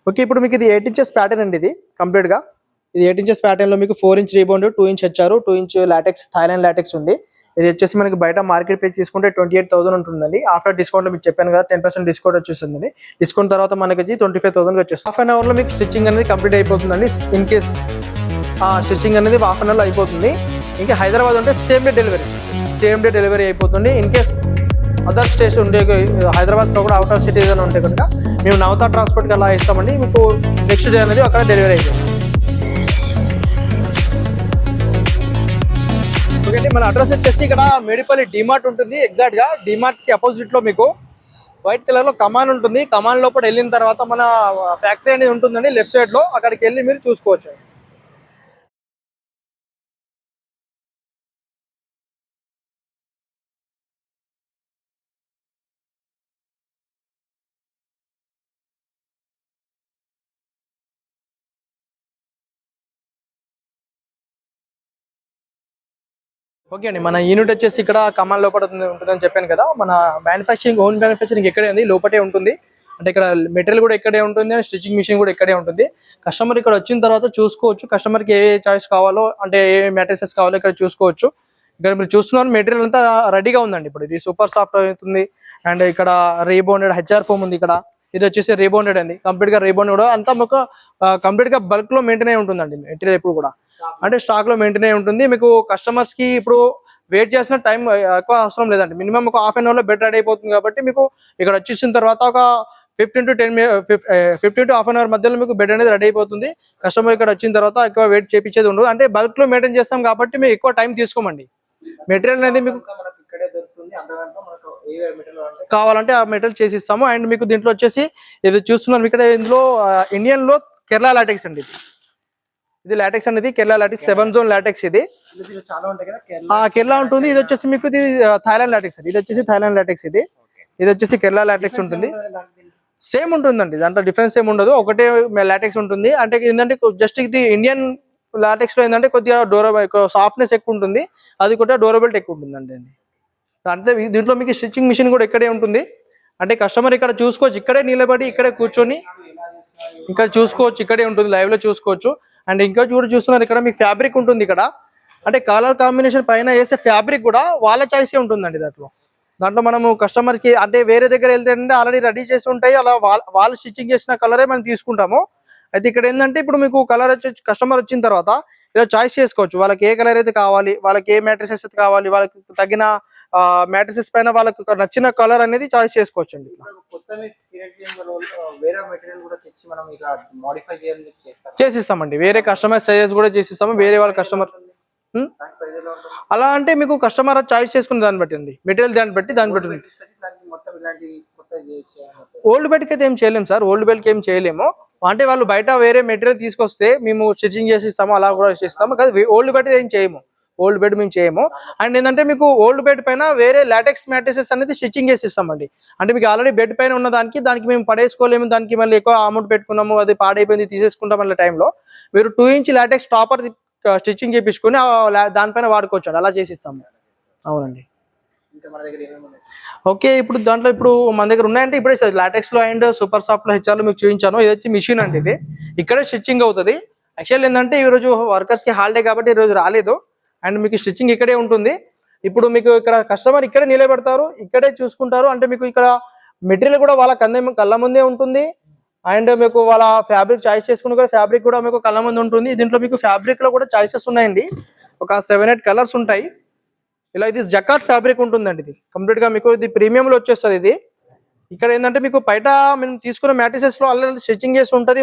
Okay, ఇప్పుడు మీకు ఇది 8 ఇంచెస్ ప్యాటర్న్ అండి. ఇది కంప్లీట్ గా ఇది 8 ఇంచెస్ ప్యాటర్న్ లో మీకు 4 inch rebound, 2 inch HR, 2 inch LaTeX, Thailand LaTeX ఉంది. ఇది వచ్చేసి మనకి బయట మార్కెట్ ప్రైస్ తీసుకుంటే 28,000 ఉంటుందండి. ఆఫ్టర్ డిస్కౌంట్ మీకు చెప్పాను కదా 10% డిస్కౌంట్ వచ్చేస్తుందండి. డిస్కౌంట్ తర్వాత మనకి 25,000 వచ్చేస్తుంది. హాఫ్ అన్ అవర్ లో మీకు స్టిచ్చింగ్ అనేది కంప్లీట్ అయిపోతుందండి. ఇన్ కేస్ స్టిచ్చింగ్ అనేది హాఫ్ అన్ అవర్ లో అయిపోతుంది. ఇంకా హైదరాబాద్ ఉంటే సేమ్ డే డెలివరీ అయిపోతుంది. ఇన్ కేస్ అదర్ స్టేట్స్ ఉంటే హైదరాబాద్లో కూడా అవుట్ ఆఫ్ సిటీ ఏదైనా ఉంటే కనుక మేము నవతా ట్రాన్స్పోర్ట్కి అలా ఇస్తామండి. మీకు నెక్స్ట్ డే అనేది అక్కడ డెలివరీ అయిపోతుంది. ఓకే అండి, మన అడ్రస్ వచ్చేసి ఇక్కడ మేడిపల్లి డిమార్ట్ ఉంటుంది. ఎగ్జాక్ట్గా డిమార్ట్కి అపోజిట్లో మీకు వైట్ కలర్లో కమాన్ ఉంటుంది. కమాన్ లోపల వెళ్ళిన తర్వాత మన ఫ్యాక్టరీ అనేది ఉంటుందండి లెఫ్ట్ సైడ్లో. అక్కడికి వెళ్ళి మీరు చూసుకోవచ్చు. ఓకే అండి, మన యూనిట్ వచ్చేసి ఇక్కడ కమాన్ లోపల ఉంటుందని చెప్పాను కదా. మన ఓన్ మ్యానుఫ్యాక్చరింగ్ ఇక్కడే ఉంది, లోపటే ఉంటుంది. అంటే ఇక్కడ మెటీరియల్ కూడా ఇక్కడే ఉంటుంది, స్టిచ్చింగ్ మిషన్ కూడా ఇక్కడే ఉంటుంది. కస్టమర్ ఇక్కడ వచ్చిన తర్వాత చూసుకోవచ్చు. కస్టమర్కి ఏ చాయిస్ కావాలో, అంటే ఏ మెటీరియల్స్ కావాలో ఇక్కడ చూసుకోవచ్చు. ఇక్కడ మీరు చూస్తున్నారు మెటీరియల్ అంతా రెడీగా ఉందండి. ఇప్పుడు ఇది సూపర్ సాఫ్ట్ అవుతుంది. అండ్ ఇక్కడ రీబౌండెడ్ హెచ్ఆర్ ఫోమ్ ఉంది. ఇక్కడ ఇది వచ్చేసి రీబౌండెడ్ అండి. కంప్లీట్ గా రీబౌండెడ్ కూడా అంతా మీకు కంప్లీట్ గా బల్క్ లో మెయింటైన్ అయి ఉంటుందండి. మెటీరియల్ ఇప్పుడు కూడా అంటే స్టాక్ లో మెయింటైన్ అయి ఉంటుంది. మీకు కస్టమర్స్ కి ఇప్పుడు వెయిట్ చేసిన టైం ఎక్కువ అవసరం లేదండి. మినిమం ఒక హాఫ్ అన్ అవర్ లో బెడ్ రెడీ అయిపోతుంది. కాబట్టి మీకు ఇక్కడ వచ్చేసిన తర్వాత ఒక 15 to హాఫ్ అన్ అవర్ మధ్యలో మీకు బెడ్ అనేది రెడీ అయిపోతుంది. కస్టమర్ ఇక్కడ వచ్చిన తర్వాత ఎక్కువ వెయిట్ చేపించేది ఉండదు. అంటే బల్క్ లో మెయింటైన్ చేస్తాం కాబట్టి మేము ఎక్కువ టైం తీసుకోమండి. మెటీరియల్ అనేది మీకు కావాలంటే ఆ మెటీరియల్ చేసి ఇస్తాము. అండ్ మీకు దీంట్లో వచ్చేసి ఇది చూస్తున్నాం ఇక్కడ, ఇందులో ఇండియన్ లో కేరళ లాటెక్స్ అండి. ఇది లాటెక్స్ అనేది కేరళ లాటెక్స్ 7 జోన్ లాటెక్స్. ఇది కేరళ ఉంటుంది. ఇది వచ్చేసి మీకు ఇది థాయిలాండ్ లాటెక్స్. ఇది వచ్చేసి థాయిలాండ్ లాటెక్స్. ఇది వచ్చేసి కేరళ లాటెక్స్ ఉంటుంది. సేమ్ ఉంటుందండి, దాంట్లో డిఫరెన్స్ ఏమి ఉండదు. ఒకటే లాటెక్స్ ఉంటుంది. అంటే ఏంటంటే జస్ట్ ఇది ఇండియన్ లాటెక్స్ లో ఏంటంటే కొద్దిగా సాఫ్ట్నెస్ ఎక్కువ ఉంటుంది. అది కూడా డ్యూరబిలిటీ ఎక్కువ ఉంటుందండి. అంటే దీంట్లో మీకు స్టిచ్చింగ్ మిషన్ కూడా ఇక్కడే ఉంటుంది. అంటే కస్టమర్ ఇక్కడ చూసుకోవచ్చు, ఇక్కడే నిలబడి ఇక్కడే కూర్చొని ఇక్కడ చూసుకోవచ్చు. ఇక్కడే ఉంటుంది, లైవ్ లో చూసుకోవచ్చు. అండ్ ఇంకా కూడా చూస్తున్నారు ఇక్కడ మీకు ఫ్యాబ్రిక్ ఉంటుంది. ఇక్కడ అంటే కలర్ కాంబినేషన్ పైన వేసే ఫ్యాబ్రిక్ కూడా వాళ్ళ చాయిసే ఉంటుందండి. దాంట్లో మనము కస్టమర్ కి అంటే వేరే దగ్గర వెళ్తే ఆల్రెడీ రెడీ చేసి ఉంటాయి, అలా వాళ్ళు స్టిచ్చింగ్ చేసిన కలరే మనం తీసుకుంటాము. అయితే ఇక్కడ ఏంటంటే ఇప్పుడు మీకు కలర్ వచ్చి కస్టమర్ వచ్చిన తర్వాత ఇలా చాయిస్ చేసుకోవచ్చు. వాళ్ళకి ఏ కలర్ అయితే కావాలి, వాళ్ళకి ఏ మ్యాట్రిసెస్ అయితే కావాలి, వాళ్ళకి తగిన మ్యాట్రిసెస్ పైన వాళ్ళకి నచ్చిన కలర్ అనేది చాయిస్ చేసుకోవచ్చు అండి. చేసిస్తామండి, వేరే కస్టమర్ సైజెస్ కూడా చేసిస్తాము. వేరే వాళ్ళ కస్టమర్ అలా అంటే మీకు కస్టమర్ చాయిస్ చేసుకుని దాన్ని బట్టి అండి, మెటీరియల్ దాన్ని బట్టి ఓల్డ్ బెడ్కి అయితే ఏం చేయలేము సార్. ఓల్డ్ బెడ్కి ఏం చేయలేము. అంటే వాళ్ళు బయట వేరే మెటీరియల్ తీసుకొస్తే మేము స్టిచ్చింగ్ చేసి ఇస్తాము, అలా కూడా చేస్తాము. కానీ ఓల్డ్ బెడ్ ఏం చేయము, ఓల్డ్ బెడ్ మేము చేయము. అండ్ ఏంటంటే మీకు ఓల్డ్ బెడ్ పైన వేరే లాటెక్స్ మ్యాట్రిసెస్ అనేది స్టిచ్చింగ్ చేసి ఇస్తామండి. అంటే మీకు ఆల్రెడీ బెడ్ పైన ఉన్న దానికి మేము పడేసుకోలేము, దానికి మళ్ళీ ఎక్కువ అమౌంట్ పెట్టుకున్నాము, అది పాడైపోయింది తీసేసుకుంటాం అన్న టైంలో మీరు 2 ఇంచ్ లాటెక్స్ టాపర్ స్టిచ్చింగ్ చేయించుకొని దానిపైన వాడుకోవచ్చు, అలా చేసి ఇస్తాము. అవునండి. ఓకే, ఇప్పుడు దాంట్లో ఇప్పుడు మన దగ్గర ఉన్నాయంటే ఇప్పుడే లాటెక్స్ లో అండ్ సూపర్ సాఫ్ట్ లో హెచ్ఆర్ లో మీకు చూపించాను. ఇది వచ్చి మిషన్ అండి. ఇది ఇక్కడే స్టిచ్చింగ్ అవుతుంది. యాక్చువల్ ఏంటంటే ఈరోజు వర్కర్స్ కి హాలిడే కాబట్టి ఈరోజు రాలేదు. అండ్ మీకు స్టిచ్చింగ్ ఇక్కడే ఉంటుంది. ఇప్పుడు మీకు ఇక్కడ కస్టమర్ ఇక్కడే నిలబెడతారు, ఇక్కడే చూసుకుంటారు. అంటే మీకు ఇక్కడ మెటీరియల్ కూడా వాళ్ళ కళ్ళ ముందే ఉంటుంది. అండ్ మీకు వాళ్ళ ఫ్యాబ్రిక్ చాయిస్ చేసుకుని కూడా ఫ్యాబ్రిక్ కూడా మీకు కళ్ళ ముందు ఉంటుంది. దీంట్లో మీకు ఫ్యాబ్రిక్ లో కూడా చాయిసెస్ ఉన్నాయండి. ఒక 7-8 కలర్స్ ఉంటాయి. ఇలా ఇది జకాట్ ఫ్యాబ్రిక్ ఉంటుందండి. ఇది కంప్లీట్ గా మీకు ఇది ప్రీమియం లో వచ్చేస్తుంది. ఇది ఇక్కడ ఏంటంటే మీకు బయట మేము తీసుకున్న మ్యాట్రిసెస్ లో ఆల్రెడీ స్టిచ్చింగ్ చేసి ఉంటుంది.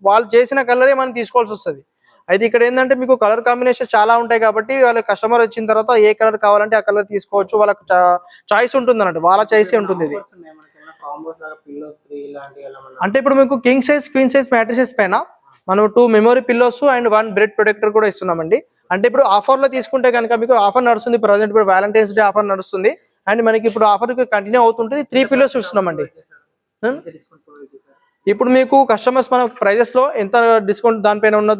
వాళ్ళు చేసిన కలరే మనం తీసుకోవాల్సి వస్తుంది. అయితే ఇక్కడ ఏంటంటే మీకు కలర్ కాంబినేషన్ చాలా ఉంటాయి. కాబట్టి వాళ్ళ కస్టమర్ వచ్చిన తర్వాత ఏ కలర్ కావాలంటే ఆ కలర్ తీసుకోవచ్చు. వాళ్ళకి చాయిస్ ఉంటుంది అన్నట్టు, వాళ్ళ చాయిసే ఉంటుంది. ఇది అంటే ఇప్పుడు మీకు king size queen size mattresses పైన మనం 2 memory pillows and 1 bread protector కూడా ఇస్తున్నామండి. అంటే ఇప్పుడు ఆఫర్ లో తీసుకుంటే కనుక మీకు ఆఫర్ నడుస్తుంది. ప్రజెంట్ ఇప్పుడు వ్యాలంటైన్స్ డే ఆఫర్ నడుస్తుంది. అండ్ మనకి ఇప్పుడు ఆఫర్ కంటిన్యూ అవుతుంటుంది. 3 పిల్లోస్ ఇస్తున్నామండి. ఇప్పుడు మీకు కస్టమర్స్ మన ప్రైజెస్ లో ఎంత డిస్కౌంట్ దానిపైన ఉన్న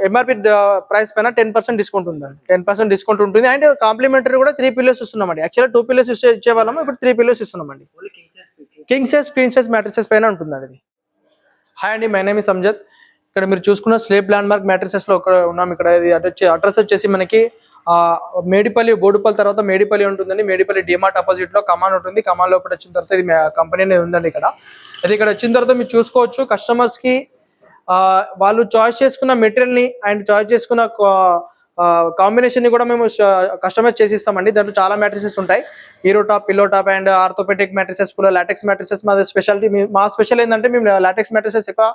ఎంఆర్పి ప్రైస్ పైన 10% డిస్కౌంట్ ఉందండి. 10% డిస్కౌంట్ ఉంటుంది. అండ్ కాంప్లిమెంటరీ కూడా 3 పిల్లోస్ ఇస్తున్నామండి. యాక్చువల్గా 2 పిల్లోస్ ఇచ్చేవాళ్ళము, ఇప్పుడు 3 పిల్లోస్ ఇస్తున్నామండి. King size queen size mattresses పైన ఉంటుందండి. ఇది హాయ్ అండి, మై నేమ్ ఇస్ సంజత్. ఇక్కడ మీరు చూసుకున్న స్లేప్ ల్యాండ్ మార్క్ మ్యాట్రిసెస్ లో ఉన్నాం. ఇక్కడ ఇది అడ్రస్ వచ్చేసి మనకి మేడిపల్లి, బోడుపల్లి తర్వాత మేడిపల్లి ఉంటుందండి. మేడిపల్లి డిమార్ట్ అపోజిట్ లో కమాన్ ఉంటుంది. కమాన్ లోపల వచ్చిన తర్వాత ఇది కంపెనీ అనేది ఉందండి. ఇక్కడ వచ్చిన తర్వాత మీరు చూసుకోవచ్చు, కస్టమర్స్ కి వాళ్ళు చాయిస్ చేసుకున్న మెటీరియల్ ని అండ్ చాయిస్ చేసుకున్న కాంబినేషన్ ని కూడా మేము కస్టమైజ్ చేసి ఇస్తామండి. దాంట్లో చాలా మ్యాట్రిసెస్ ఉంటాయి. Hero top, pillow top and orthopaedic mattresses కూడా, లాటెక్స్ మ్యాట్రిసెస్ మా స్పెషాలిటీ. మా స్పెషల్ ఏంటంటే మేము లాటెక్స్ మ్యాట్రిసెస్ ఎక్కువ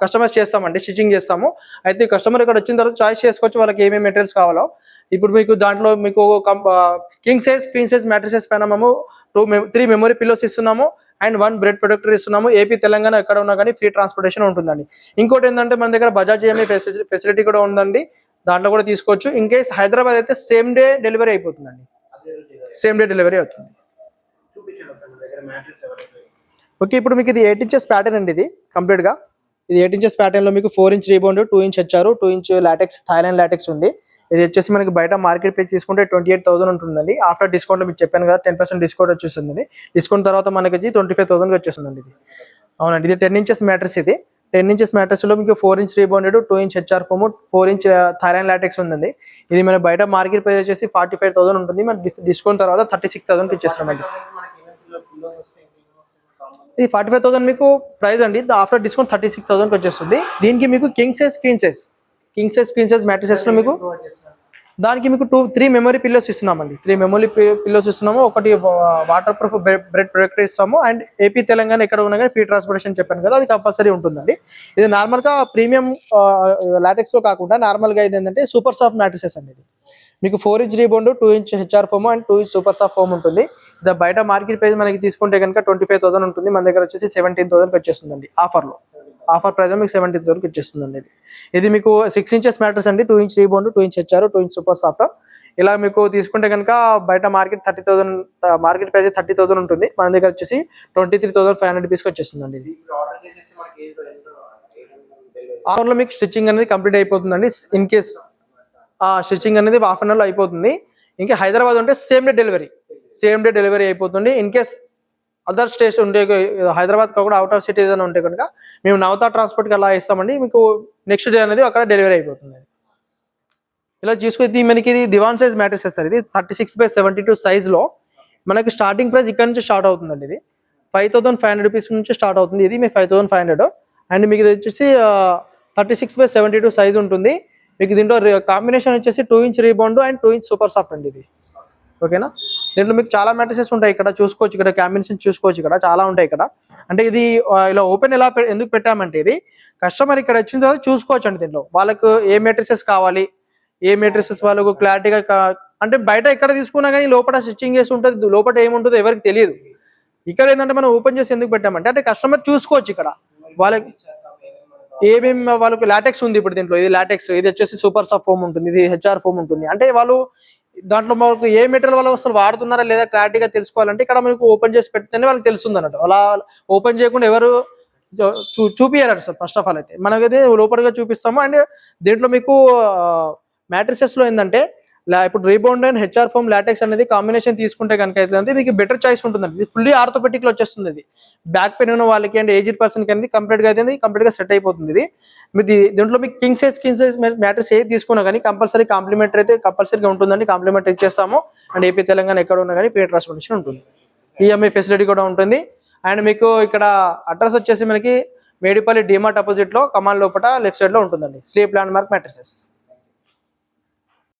కస్టమైజ్ చేస్తామండి, స్టిచ్చింగ్ చేస్తాము. అయితే కస్టమర్ ఇక్కడ వచ్చిన తర్వాత చాయిస్ చేసుకోవచ్చు వాళ్ళకి ఏమేమి మెటీరియల్స్ కావాలో. ఇప్పుడు మీకు దాంట్లో మీకు king size, queen size mattresses పైన మేము 3 మెమరీ పిల్లోస్ ఇస్తున్నాము అండ్ 1 బ్రెడ్ ప్రొటెక్టర్ ఇస్తున్నాము. ఏపీ, తెలంగాణ ఎక్కడ ఉన్నా కానీ ఫ్రీ ట్రాన్స్పోర్టేషన్ ఉంటుందండి. ఇంకోటి ఏంటంటే మన దగ్గర బజాజ్ ఈఎంఐ ఫెసిలిటీ కూడా ఉందండి. దాంట్లో కూడా తీసుకోవచ్చు. ఇన్ కేస్ హైదరాబాద్ అయితే సేమ్ డే డెలివరీ అయిపోతుందండి. సేమ్ డే డెలివరీ అవుతుంది. ఓకే, ఇప్పుడు మీకు ఇది 8 ఇంచెస్ ప్యాటర్న్ అండి. ఇది కంప్లీట్ గా ఇది 8 ఇంచెస్ ప్యాటర్న్ లో మీకు 4 inch rebound, 2 inch HR, 2 inch LaTeX, Thailand LaTeX ఉంది. ఇది వచ్చేసి మనకి బయట మార్కెట్ ప్రైస్ తీసుకుంటే 28,000 ఉంటుందండి. ఆఫ్టర్ డిస్కౌంట్ మీకు చెప్పాను కదా 10% డిస్కౌంట్ వచ్చేస్తుంది. డిస్కౌంట్ తర్వాత మనకి 25,000 వచ్చేస్తుందండి ఇది. అవునండి, ఇది 10 ఇంచెస్ మ్యాట్రెస్. ఇది 10 ఇంచెస్ మ్యాట్రెస్ లో మీకు 4 inch rebounded, 2 inch HR foam, 4 inch Thailand LaTeX ఉందండి. ఇది మన బయట మార్కెట్ ప్రైస్ వచ్చేసి 45,000 ఉంటుంది. మన డిస్కౌంట్ తర్వాత 36,000 ఇచ్చేస్తామండి. ఇది 45,000 మీకు ప్రైస్ అండి. ఆఫ్టర్ డిస్కౌంట్ 36,000 వచ్చేస్తుంది. దీనికి మీకు king size, queen size matrices లో మీకు దానికి మీకు 3 మెమరీ పిల్లోస్ ఇస్తున్నామండి. 3 మెమరీ పిల్లోస్ ఇస్తున్నాము. ఒకటి వాటర్ ప్రూఫ్ బ్రెడ్ ప్రొటెక్టర్ ఇస్తాము. అండ్ ఏపీ, తెలంగాణ ఎక్కడ ఉన్నా కానీ ఫ్రీ ట్రాన్స్పోర్టేషన్ చెప్పాను కదా, అది కంపల్సరీ ఉంటుందండి. ఇది నార్మల్ గా ప్రీమియం లాటెక్స్ లో కాకుండా నార్మల్ గా ఇది ఏంటంటే సూపర్ సాఫ్ట్ మ్యాట్రిసెస్ అండి. ఇది మీకు 4 inch rebound, 2 inch HR foam and 2 inch super soft foam ఉంటుంది. ఇది బయట మార్కెట్ ప్రైస్ మనకి తీసుకుంటే కనుక 25,000 ఉంటుంది. మన దగ్గర వచ్చేసి 17,000 వచ్చేస్తుందండి. ఆఫర్ ప్రైస్ మీకు 17,000 వచ్చేస్తుందండి. ఇది మీకు 6 ఇంచెస్ మ్యాట్రెస్ అండి. 2 inch rebound, 2 inch HR, 2 inch super soft. ఇలా మీకు తీసుకుంటే కనుక బయట మార్కెట్ 30,000, మార్కెట్ ప్రైస్ 30,000 ఉంటుంది. మన దగ్గర వచ్చేసి 23,500 రూపీస్కి వచ్చేస్తుందండి. ఇది ఆఫర్లో మీకు స్టిచ్చింగ్ అనేది కంప్లీట్ అయిపోతుందండి. ఇన్ కేస్ స్టిచ్చింగ్ అనేది హాఫ్ అన్ అవర్లో అయిపోతుంది. ఇంకా హైదరాబాద్ ఉంటే సేమ్ డే డెలివరీ అయిపోతుంది. ఇన్ కేస్ అదర్ స్టేట్స్ ఉంటే, హైదరాబాద్ కాకుండా అవుట్ ఆఫ్ సిటీ ఏదైనా ఉంటే కనుక మేము నవతా ట్రాన్స్పోర్ట్కి అలా ఇస్తామండి. మీకు నెక్స్ట్ డే అనేది అక్కడ డెలివరీ అయిపోతుంది. ఇలా చూసుకుంటే మనకి ఇది దివాన్ సైజ్ మ్యాట్రిసెస్ సార్. ఇది 36/72 సైజ్లో మనకి స్టార్టింగ్ ప్రైస్ ఇక్కడ నుంచి స్టార్ట్ అవుతుందండి. ఇది 5,500 రూపీస్ నుంచి స్టార్ట్ అవుతుంది. ఇది మీకు 5,500 అండ్ మీకు ఇది వచ్చేసి 36/72 సైజ్ ఉంటుంది. మీకు దీంట్లో కాంబినేషన్ వచ్చేసి 2 inch rebound and 2 inch super soft అండి. ఇది ఓకేనా. దీంట్లో మీకు చాలా మ్యాట్రిసెస్ ఉంటాయి. ఇక్కడ చూసుకోవచ్చు, ఇక్కడ కాంబినేషన్ చూసుకోవచ్చు, ఇక్కడ చాలా ఉంటాయి. ఇక్కడ అంటే ఇది ఇలా ఓపెన్ ఎందుకు పెట్టామంటే ఇది కస్టమర్ ఇక్కడ వచ్చిన తర్వాత చూసుకోవచ్చు అండి. దీంట్లో వాళ్ళకు ఏ మ్యాట్రిసెస్ కావాలి, ఏ మ్యాట్రిసెస్ వాళ్ళకు క్లారిటీగా అంటే బయట ఎక్కడ తీసుకున్నా కానీ లోపల స్టిచ్చింగ్ చేసి ఉంటుంది, లోపల ఏముంటుందో ఎవరికి తెలియదు. ఇక్కడ ఏంటంటే మనం ఓపెన్ చేసి ఎందుకు పెట్టామంటే అంటే కస్టమర్ చూసుకోవచ్చు ఇక్కడ వాళ్ళకి ఏమేమి వాళ్ళకి లాటెక్స్ ఉంది. ఇప్పుడు దీంట్లో ఇది లాటెక్స్, ఇది వచ్చేసి సూపర్ సాఫ్ట్ ఫోమ్ ఉంటుంది, ఇది హెచ్ఆర్ ఫోమ్ ఉంటుంది. అంటే వాళ్ళు దాంట్లో మనకు ఏ మెటీరియల్ వాళ్ళు అసలు వాడుతున్నారా లేదా క్లారిటీగా తెలుసుకోవాలంటే ఇక్కడ మనకు ఓపెన్ చేసి పెడితేనే వాళ్ళకి తెలుస్తుంది అన్నట్టు. అలా ఓపెన్ చేయకుండా ఎవరు చూపియారు సార్. ఫస్ట్ ఆఫ్ ఆల్ అయితే మనకైతే లోపలిగా చూపిస్తాము. అండ్ దీంట్లో మీకు మ్యాట్రిసెస్ లో ఏంటంటే ఇప్పుడు rebound and HR foam LaTeX అనేది కాంబినేషన్ తీసుకుంటే కనుక అయితే మీకు బెటర్ చాయిస్ ఉంటుందండి. ఇది ఫుల్లీ ఆర్థోపెటిక్ లో వచ్చేస్తుంది. ఇది బ్యాక్ పెయిన్ ఉన్న వాళ్ళకి అండ్ ఏజ్డ్ పర్సన్ కి అనేది కంప్లీట్ గా సెట్ అయిపోతుంది. ఇది మీది దీంట్లో మీకు కింగ్ సైజ్ మ్యాట్రిక్స్ ఏది తీసుకున్నా కానీ కంపల్సరీ కాంప్లిమెంటరీ అయితే కంపల్సరీగా ఉంటుందండి. కాంప్లిమెంటరీ ఇచ్చేస్తాము. అండ్ ఏపీ, తెలంగాణ ఎక్కడ ఉన్నా కానీ ఫ్రీ ట్రాన్స్పోర్టేషన్ ఉంటుంది. ఈఎంఐ ఫెసిలిటీ కూడా ఉంటుంది. అండ్ మీకు ఇక్కడ అడ్రస్ వచ్చేసి మనకి మేడిపల్లి డిమార్ట్ అపోజిట్ లో కమాన్ లోపల లెఫ్ట్ సైడ్ లో ఉంటుందండి. Sleep land mark matrices.